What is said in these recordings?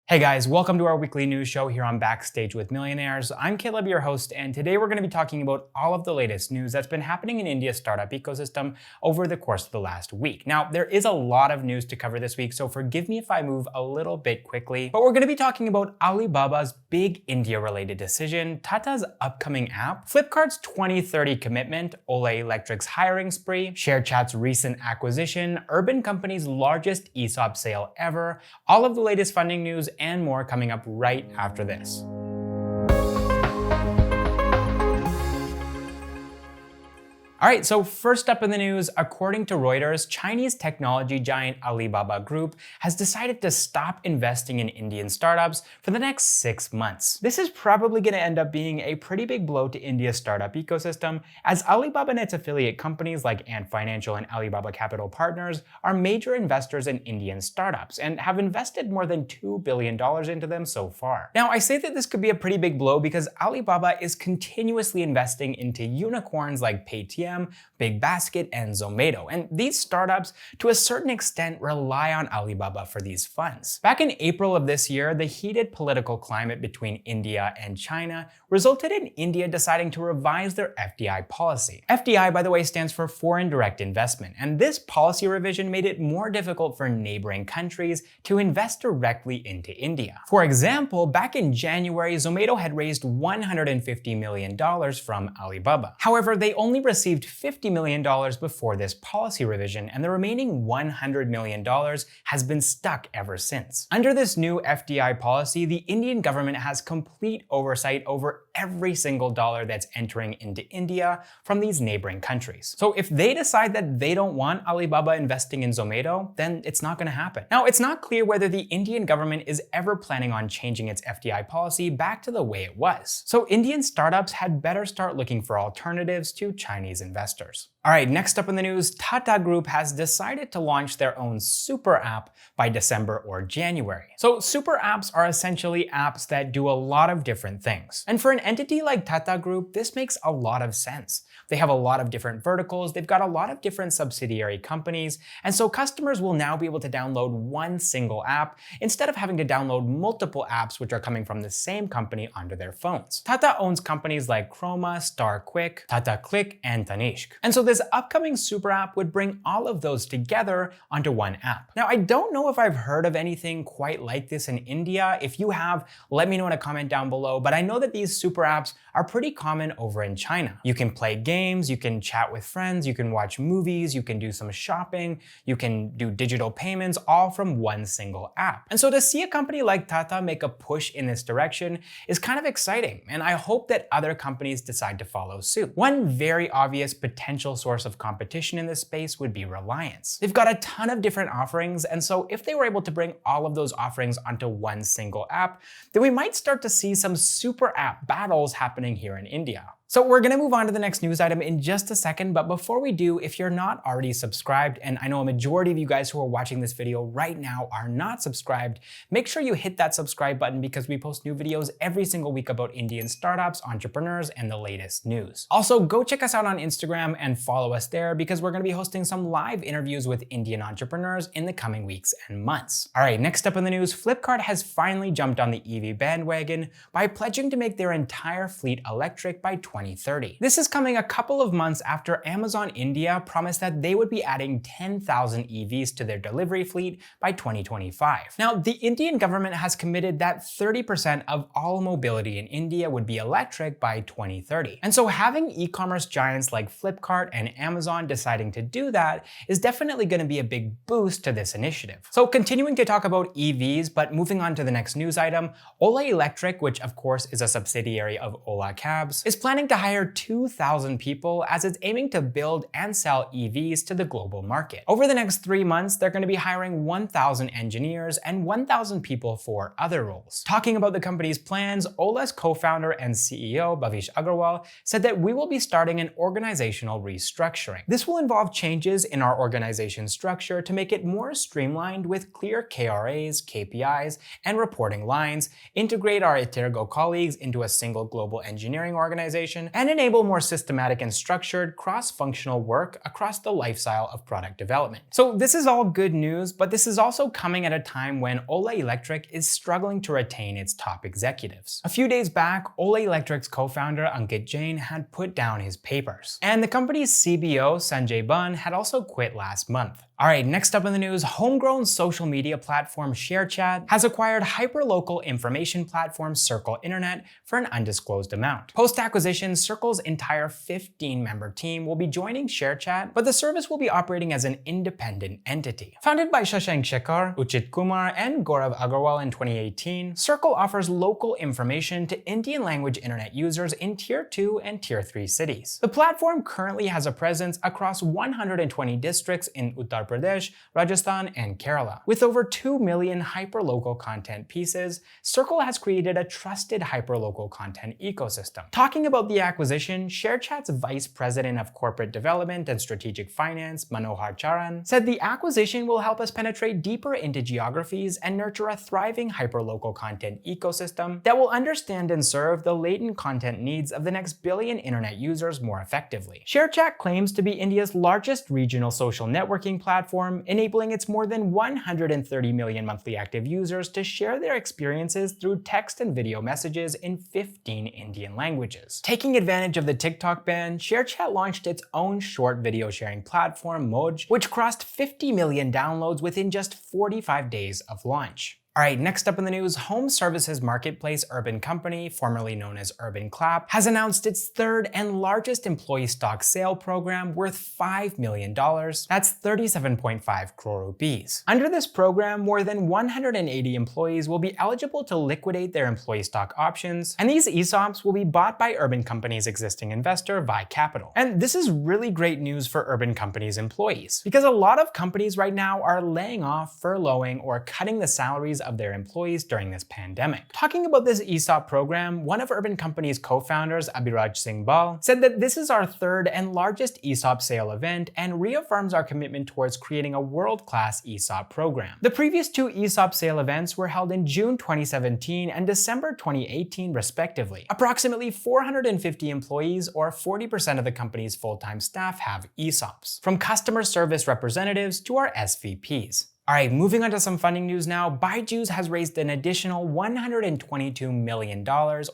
Hey guys, welcome to our weekly news show here on Backstage with Millionaires. I'm Caleb, your host, and today we're going to be talking about all of the latest news that's been happening in India's startup ecosystem over the course of the last week. Now, there is a lot of news to cover this week, so forgive me if I move a little bit quickly, but we're going to be talking about Alibaba's big India-related decision, Tata's upcoming app, Flipkart's 2030 commitment, Ola Electric's hiring spree, ShareChat's recent acquisition, Urban Company's largest ESOP sale ever, all of the latest funding news, and more coming up right after this. Alright, so first up in the news, according to Reuters, Chinese technology giant Alibaba Group has decided to stop investing in Indian startups for the next 6 months. This is probably going to end up being a pretty big blow to India's startup ecosystem, as Alibaba and its affiliate companies like Ant Financial and Alibaba Capital Partners are major investors in Indian startups and have invested more than $2 billion into them so far. Now, I say that this could be a pretty big blow because Alibaba is continuously investing into unicorns like Paytm, Big Basket, and Zomato, and these startups to a certain extent rely on Alibaba for these funds. Back in April of this year, the heated political climate between India and China resulted in India deciding to revise their FDI policy. FDI, by the way, stands for Foreign Direct Investment, and this policy revision made it more difficult for neighboring countries to invest directly into India. For example, back in January, Zomato had raised $150 million from Alibaba. However, they only received $50 million before this policy revision, and the remaining $100 million has been stuck ever since. Under this new FDI policy, the Indian government has complete oversight over every single dollar that's entering into India from these neighboring countries. So if they decide that they don't want Alibaba investing in Zomato, then it's not going to happen. Now, it's not clear whether the Indian government is ever planning on changing its FDI policy back to the way it was. So Indian startups had better start looking for alternatives to Chinese investors. Alright, next up in the news, Tata Group has decided to launch their own super app by December or January. So super apps are essentially apps that do a lot of different things. And for an entity like Tata Group, this makes a lot of sense. They have a lot of different verticals, they've got a lot of different subsidiary companies, and so customers will now be able to download one single app instead of having to download multiple apps which are coming from the same company onto their phones. Tata owns companies like Chroma, Star Quick, Tata Click, and Tanishq. And so this upcoming super app would bring all of those together onto one app. Now, I don't know if I've heard of anything quite like this in India. If you have, let me know in a comment down below, but I know that these super apps are pretty common over in China. You can play games, you can chat with friends, you can watch movies, you can do some shopping, you can do digital payments, all from one single app. And so to see a company like Tata make a push in this direction is kind of exciting, and I hope that other companies decide to follow suit. One very obvious potential source of competition in this space would be Reliance. They've got a ton of different offerings, and so if they were able to bring all of those offerings onto one single app, then we might start to see some super app battles happening here in India. So we're going to move on to the next news item in just a second, but before we do, if you're not already subscribed, and I know a majority of you guys who are watching this video right now are not subscribed, make sure you hit that subscribe button because we post new videos every single week about Indian startups, entrepreneurs, and the latest news. Also, go check us out on Instagram and follow us there because we're going to be hosting some live interviews with Indian entrepreneurs in the coming weeks and months. All right, next up in the news, Flipkart has finally jumped on the EV bandwagon by pledging to make their entire fleet electric by 2030. This is coming a couple of months after Amazon India promised that they would be adding 10,000 EVs to their delivery fleet by 2025. Now, the Indian government has committed that 30% of all mobility in India would be electric by 2030. And so having e-commerce giants like Flipkart and Amazon deciding to do that is definitely going to be a big boost to this initiative. So continuing to talk about EVs, but moving on to the next news item, Ola Electric, which of course is a subsidiary of Ola Cabs, is planning to hire 2,000 people as it's aiming to build and sell EVs to the global market. Over the next 3 months, they're going to be hiring 1,000 engineers and 1,000 people for other roles. Talking about the company's plans, Ola's co-founder and CEO, Bhavish Aggarwal, said that we will be starting an organizational restructuring. This will involve changes in our organization structure to make it more streamlined with clear KRAs, KPIs, and reporting lines, integrate our Itergo colleagues into a single global engineering organization, collaboration and enable more systematic and structured cross-functional work across the lifecycle of product development. So this is all good news, but this is also coming at a time when Ola Electric is struggling to retain its top executives. A few days back, Ola Electric's co-founder Ankit Jain had put down his papers, and the company's CBO Sanjay Ban had also quit last month. Alright, next up in the news, homegrown social media platform ShareChat has acquired hyperlocal information platform Circle Internet for an undisclosed amount. Post-acquisition, Circle's entire 15-member team will be joining ShareChat, but the service will be operating as an independent entity. Founded by Shashank Shekhar, Uchit Kumar, and Gaurav Agarwal in 2018, Circle offers local information to Indian language internet users in Tier 2 and Tier 3 cities. The platform currently has a presence across 120 districts in Uttar Pradesh, Rajasthan, and Kerala. With over 2 million hyperlocal content pieces, Circle has created a trusted hyperlocal content ecosystem. Talking about the acquisition, ShareChat's Vice President of Corporate Development and Strategic Finance, Manohar Charan, said the acquisition will help us penetrate deeper into geographies and nurture a thriving hyperlocal content ecosystem that will understand and serve the latent content needs of the next billion internet users more effectively. ShareChat claims to be India's largest regional social networking platform, enabling its more than 130 million monthly active users to share their experiences through text and video messages in 15 Indian languages. Taking advantage of the TikTok ban, ShareChat launched its own short video sharing platform, Moj, which crossed 50 million downloads within just 45 days of launch. Alright, next up in the news, home services marketplace Urban Company, formerly known as Urban Clap, has announced its third and largest employee stock sale program worth $5 million. That's 37.5 crore rupees. Under this program, more than 180 employees will be eligible to liquidate their employee stock options, and these ESOPs will be bought by Urban Company's existing investor, Vi Capital. And this is really great news for Urban Company's employees, because a lot of companies right now are laying off, furloughing, or cutting the salaries of their employees during this pandemic. Talking about this ESOP program, one of Urban Company's co-founders, Abhiraj Singh Bal, said that this is our third and largest ESOP sale event and reaffirms our commitment towards creating a world-class ESOP program. The previous two ESOP sale events were held in June 2017 and December 2018 respectively. Approximately 450 employees, or 40% of the company's full-time staff, have ESOPs, from customer service representatives to our SVPs. Alright, moving on to some funding news now. Byju has raised an additional $122 million,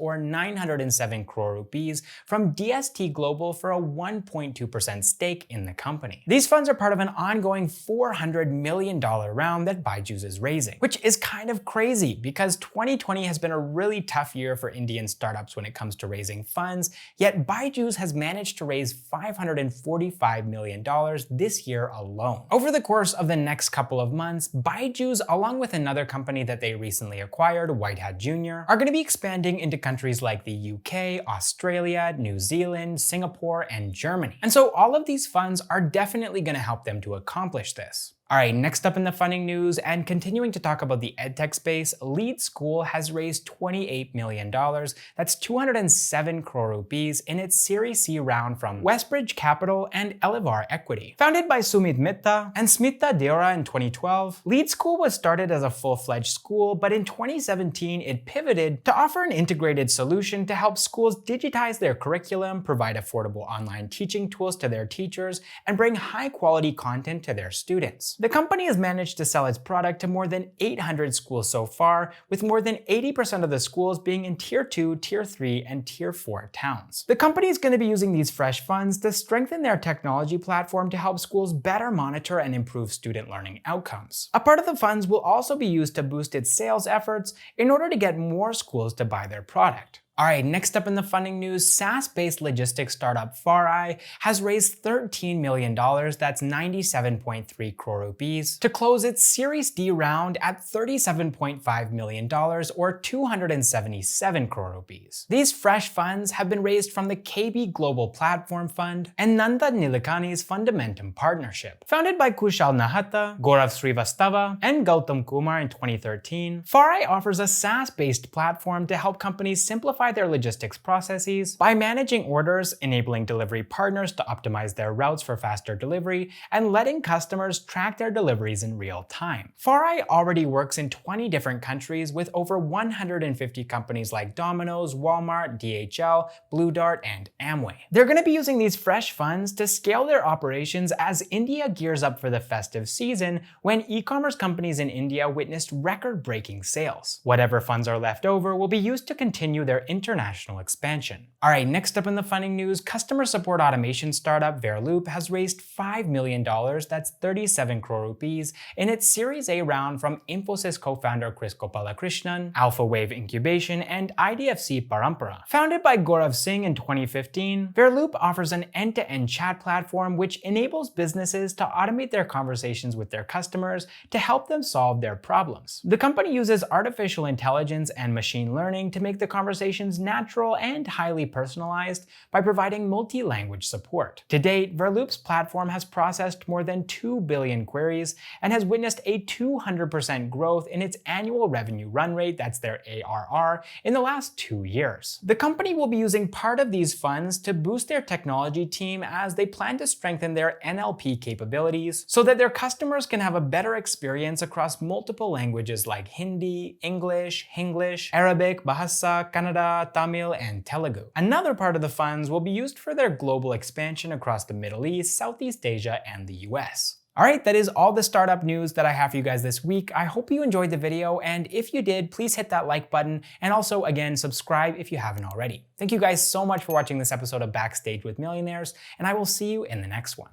or 907 crore rupees, from DST Global for a 1.2% stake in the company. These funds are part of an ongoing $400 million round that Byju is raising, which is kind of crazy because 2020 has been a really tough year for Indian startups when it comes to raising funds, yet Byju has managed to raise $545 million this year alone. Over the course of the next couple of months, Byju, along with another company that they recently acquired, Whitehat Jr., are going to be expanding into countries like the UK, Australia, New Zealand, Singapore, and Germany. And so all of these funds are definitely going to help them to accomplish this. Alright, next up in the funding news, and continuing to talk about the edtech space, Lead School has raised $28 million, that's 207 crore rupees, in its Series C round from Westbridge Capital and Elevar Equity. Founded by Sumit Mitta and Smita Deora in 2012, Lead School was started as a full-fledged school, but in 2017 it pivoted to offer an integrated solution to help schools digitize their curriculum, provide affordable online teaching tools to their teachers, and bring high-quality content to their students. The company has managed to sell its product to more than 800 schools so far, with more than 80% of the schools being in Tier 2, Tier 3, and Tier 4 towns. The company is going to be using these fresh funds to strengthen their technology platform to help schools better monitor and improve student learning outcomes. A part of the funds will also be used to boost its sales efforts in order to get more schools to buy their product. Alright, next up in the funding news, SaaS-based logistics startup FarEye has raised $13 million, that's 97.3 crore rupees, to close its Series D round at $37.5 million, or 277 crore rupees. These fresh funds have been raised from the KB Global Platform Fund and Nanda Nilekani's Fundamentum Partnership. Founded by Kushal Nahata, Gaurav Srivastava, and Gautam Kumar in 2013, FarEye offers a SaaS-based platform to help companies simplify simplify their logistics processes by managing orders, enabling delivery partners to optimize their routes for faster delivery, and letting customers track their deliveries in real time. FarEye already works in 20 different countries with over 150 companies like Domino's, Walmart, DHL, Blue Dart, and Amway. They're going to be using these fresh funds to scale their operations as India gears up for the festive season, when e-commerce companies in India witnessed record-breaking sales. Whatever funds are left over will be used to continue their international expansion. Alright, next up in the funding news, customer support automation startup Verloop has raised $5 million, that's 37 crore rupees, in its Series A round from Infosys co-founder Chris Gopalakrishnan, Alpha Wave Incubation, and IDFC Parampara. Founded by Gaurav Singh in 2015, Verloop offers an end-to-end chat platform which enables businesses to automate their conversations with their customers to help them solve their problems. The company uses artificial intelligence and machine learning to make the conversations natural and highly personalized by providing multi-language support. To date, Verloop's platform has processed more than 2 billion queries and has witnessed a 200% growth in its annual revenue run rate, that's their ARR, in the last 2 years. The company will be using part of these funds to boost their technology team as they plan to strengthen their NLP capabilities so that their customers can have a better experience across multiple languages like Hindi, English, Hinglish, Arabic, Bahasa, Kannada, Tamil, and Telugu. Another part of the funds will be used for their global expansion across the Middle East, Southeast Asia, and the US. Alright, that is all the startup news that I have for you guys this week. I hope you enjoyed the video, and if you did, please hit that like button, and also, again, subscribe if you haven't already. Thank you guys so much for watching this episode of Backstage with Millionaires, and I will see you in the next one.